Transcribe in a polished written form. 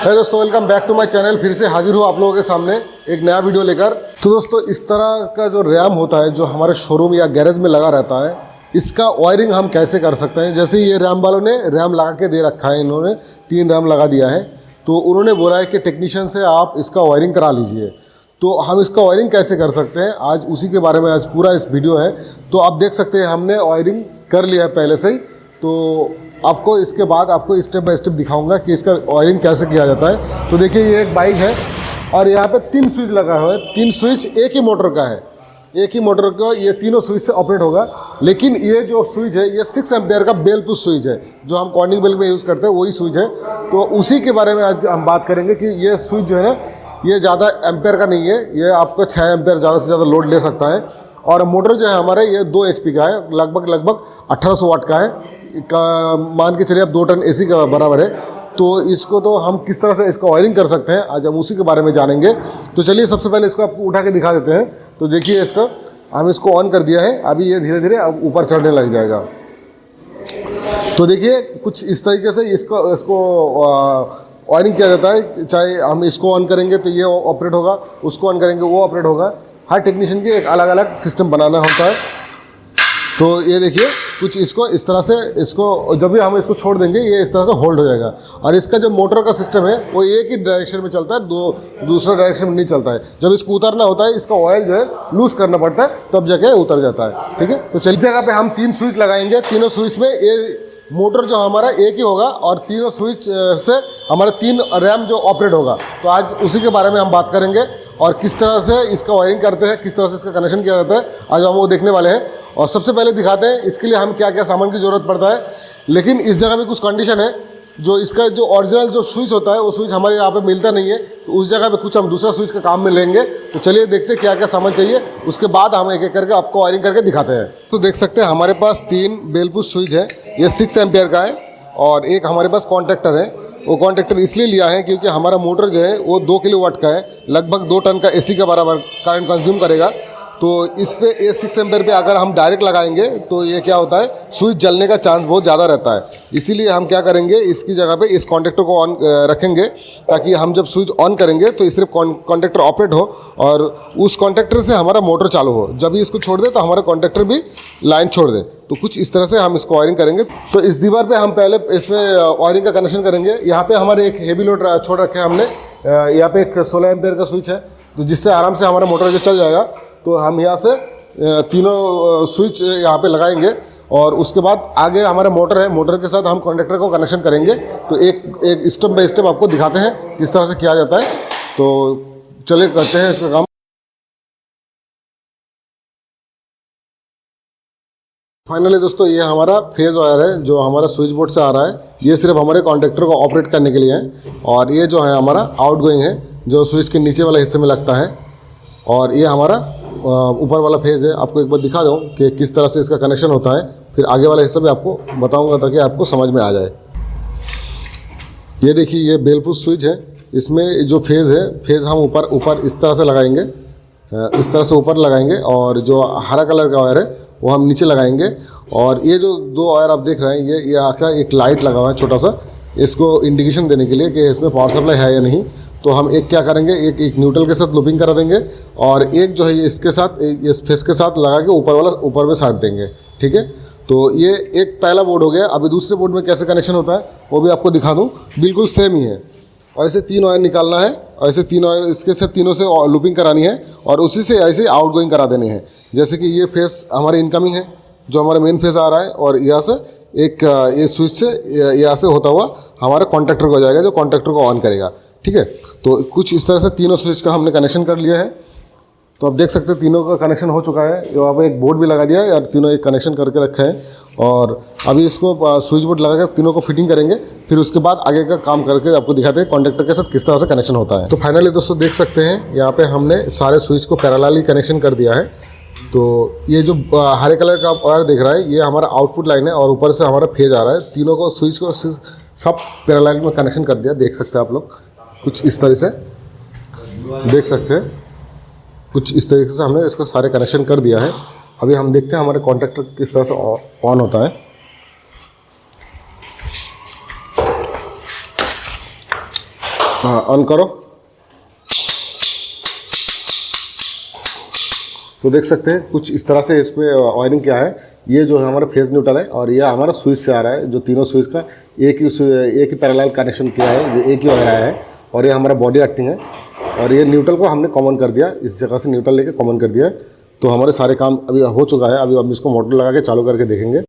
है दोस्तों, welcome back to my channel. फिर से हाजिर हूँ आप लोगों के सामने एक नया वीडियो लेकर। तो दोस्तों, इस तरह का जो रैम होता है जो हमारे शोरूम या गैरेज में लगा रहता है, इसका वायरिंग हम कैसे कर सकते हैं। जैसे ये रैम वालों ने रैम लगा के दे रखा है, इन्होंने 3 रैम लगा दिया है। तो उन्होंने बोला है कि टेक्नीशियन से आप इसका वायरिंग करा लीजिए। तो हम इसका वायरिंग कैसे कर सकते हैं, आज उसी के बारे में आज पूरा इस वीडियो है। तो आप देख सकते हैं हमने वायरिंग कर लिया है पहले से ही। तो आपको इसके बाद आपको स्टेप बाय स्टेप दिखाऊंगा कि इसका वायरिंग कैसे किया जाता है। तो देखिए, ये एक बाइक है और यहाँ पे 3 स्विच लगा हुआ है। 3 स्विच एक ही मोटर का है, एक ही मोटर का ये तीनों स्विच से ऑपरेट होगा। लेकिन ये जो स्विच है ये 6 एम्पेयर का बेल पुश स्विच है, जो हम कॉर्निंग बेल में यूज़ करते हैं वही स्विच है। तो उसी के बारे में आज हम बात करेंगे कि ये स्विच जो है ना, ये ज़्यादा एम्पेयर का नहीं है, ये आपको 6 एम्पेयर ज़्यादा से ज़्यादा लोड ले सकता है। और मोटर जो है हमारे ये 2 HP का है, लगभग 1800 वाट का है। मान के चलिए आप 2 टन AC का बराबर है। तो इसको तो हम किस तरह से इसका वायरिंग कर सकते हैं, आज हम उसी के बारे में जानेंगे। तो चलिए सबसे पहले इसको आपको उठा के दिखा देते हैं। तो देखिए, इसका हम इसको ऑन कर दिया है, अभी ये धीरे धीरे अब ऊपर चढ़ने लग जाएगा। तो देखिए, कुछ इस तरीके से इसको वायरिंग किया जाता है। चाहे हम इसको ऑन करेंगे तो ये ऑपरेट होगा, उसको ऑन करेंगे वो ऑपरेट होगा। हर टेक्नीशियन की एक अलग अलग सिस्टम बनाना होता है। तो ये देखिए, कुछ इसको इस तरह से, इसको जब भी हम इसको छोड़ देंगे ये इस तरह से होल्ड हो जाएगा। और इसका जो मोटर का सिस्टम है वो एक ही डायरेक्शन में चलता है, दूसरा डायरेक्शन में नहीं चलता है। जब इसको उतारना होता है, इसका ऑयल जो है लूज करना पड़ता है, तब जाके उतर जाता है। ठीक है, तो चलिए जगह पे हम 3 स्विच लगाएंगे। तीनों स्विच में ये मोटर जो हमारा एक ही होगा और तीनों स्विच से हमारे 3 रैम जो ऑपरेट होगा। तो आज उसी के बारे में हम बात करेंगे और किस तरह से इसका वायरिंग करते हैं, किस तरह से इसका कनेक्शन किया जाता है, आज हम वो देखने वाले हैं। और सबसे पहले दिखाते हैं इसके लिए हम क्या क्या सामान की ज़रूरत पड़ता है। लेकिन इस जगह पे कुछ कंडीशन है, जो इसका जो ओरिजिनल जो स्विच होता है वो स्विच हमारे यहाँ पे मिलता नहीं है। तो उस जगह पे कुछ हम दूसरा स्विच का काम में लेंगे। तो चलिए देखते हैं क्या क्या सामान चाहिए, उसके बाद हम एक एक करके आपको वायरिंग करके दिखाते हैं। तो देख सकते हैं हमारे पास 3 बेल पुश स्विच है, ये 6 एम्पेयर का है। और एक हमारे पास कॉन्ट्रैक्टर है। वो कॉन्ट्रैक्टर इसलिए लिया है क्योंकि हमारा मोटर जो है वो 2 किलोवाट का है, लगभग 2 टन का AC का बराबर करंट कंज्यूम करेगा। तो इस पे ये 6 एम्पेयर पे अगर हम डायरेक्ट लगाएंगे तो ये क्या होता है, स्विच जलने का चांस बहुत ज़्यादा रहता है। इसीलिए हम क्या करेंगे, इसकी जगह पे इस कॉन्टैक्टर को ऑन रखेंगे, ताकि हम जब स्विच ऑन करेंगे तो सिर्फ कॉन्टैक्टर ऑपरेट हो और उस कॉन्टैक्टर से हमारा मोटर चालू हो। जब भी इसको छोड़ दे तो हमारा कॉन्टैक्टर भी लाइन छोड़ दे। तो कुछ इस तरह से हम इसको वायरिंग करेंगे। तो इस दीवार पे हम पहले इसमें वायरिंग का कनेक्शन करेंगे। यहाँ पे हमारे एक हेवी लोड छोड़ रखे हैं हमने। यहाँ पे एक 16 एम्पेयर का स्विच है, तो जिससे आराम से हमारा मोटर जो चल जाएगा। तो हम यहाँ से तीनों स्विच यहाँ पे लगाएंगे और उसके बाद आगे हमारा मोटर है, मोटर के साथ हम कॉन्टैक्टर को कनेक्शन करेंगे। तो एक स्टेप बाय स्टेप आपको दिखाते हैं किस तरह से किया जाता है। तो चलिए करते हैं इसका काम। फाइनली दोस्तों, ये हमारा फेज वायर है जो हमारा स्विच बोर्ड से आ रहा है। ये सिर्फ हमारे कॉन्टैक्टर को ऑपरेट करने के लिए है। और ये जो है हमारा आउटगोइंग है, जो स्विच के नीचे वाले हिस्से में लगता है। और ये हमारा ऊपर वाला फेज है। आपको एक बार दिखा दूँ कि किस तरह से इसका कनेक्शन होता है, फिर आगे वाला हिस्सा भी आपको बताऊंगा ताकि आपको समझ में आ जाए। ये देखिए, ये बेल पुश स्विच है। इसमें जो फेज़ है, फेज़ हम ऊपर इस तरह से लगाएंगे, इस तरह से ऊपर लगाएंगे। और जो हरा कलर का वायर है वो हम नीचे लगाएंगे। और ये जो 2 वायर आप देख रहे हैं, ये आका एक लाइट लगा हुआ है छोटा सा, इसको इंडिकेशन देने के लिए कि इसमें पावर सप्लाई है या नहीं। तो हम एक क्या करेंगे, एक न्यूट्रल के साथ लूपिंग करा देंगे और एक जो है इसके साथ, इस फेस के साथ लगा के ऊपर में साट देंगे। ठीक है, तो ये एक पहला बोर्ड हो गया। अभी दूसरे बोर्ड में कैसे कनेक्शन होता है वो भी आपको दिखा दूँ। बिल्कुल सेम ही है। और ऐसे 3 वायर निकालना है, और ऐसे 3 वायर इसके साथ तीनों से लूपिंग करानी है और उसी से ऐसे आउटगोइंग करा देने हैं। जैसे कि ये फेस हमारे इनकमिंग है, जो हमारा मेन फेस आ रहा है, और यहाँ से एक ये स्विच से यहाँ से होता हुआ हमारे कॉन्टैक्टर को जाएगा, जो कॉन्टैक्टर को ऑन करेगा। ठीक है, तो कुछ इस तरह से तीनों स्विच का हमने कनेक्शन कर लिया है। तो आप देख सकते हैं तीनों का कनेक्शन हो चुका है। यहाँ पे एक बोर्ड भी लगा दिया है और तीनों एक कनेक्शन करके रखे हैं। और अभी इसको स्विच बोर्ड लगा कर तीनों को फिटिंग करेंगे, फिर उसके बाद आगे का काम करके आपको दिखाते हैं कॉन्टैक्टर के साथ किस तरह से कनेक्शन होता है। तो फाइनली दोस्तों देख सकते हैं यहाँ पे हमने सारे स्विच को पैरेलली कनेक्शन कर दिया है। तो ये जो हरे कलर का वायर दिख रहा है, ये हमारा आउटपुट लाइन है और ऊपर से हमारा फेज आ रहा है। तीनों को स्विच को सब पैरेलल में कनेक्शन कर दिया। देख सकते हैं आप लोग, कुछ इस तरह से देख सकते हैं, कुछ इस तरीके से हमने इसको सारे कनेक्शन कर दिया है। अभी हम देखते हैं हमारे कॉन्टैक्टर किस तरह से ऑन होता है। हाँ ऑन करो। तो देख सकते हैं कुछ इस तरह से इसमें वायरिंग क्या है। ये जो है हमारा फेज न्यूट्रल है और ये हमारा स्विच से आ रहा है, जो तीनों स्विच का एक ही पैरेलल कनेक्शन किया है, ये एक ही वायर आया है। और ये हमारा बॉडी अर्थिंग है और ये न्यूट्रल को हमने कॉमन कर दिया, इस जगह से न्यूट्रल लेके कॉमन कर दिया। तो हमारे सारे काम अभी हो चुका है। अभी हम इसको मोटर लगा के चालू करके देखेंगे।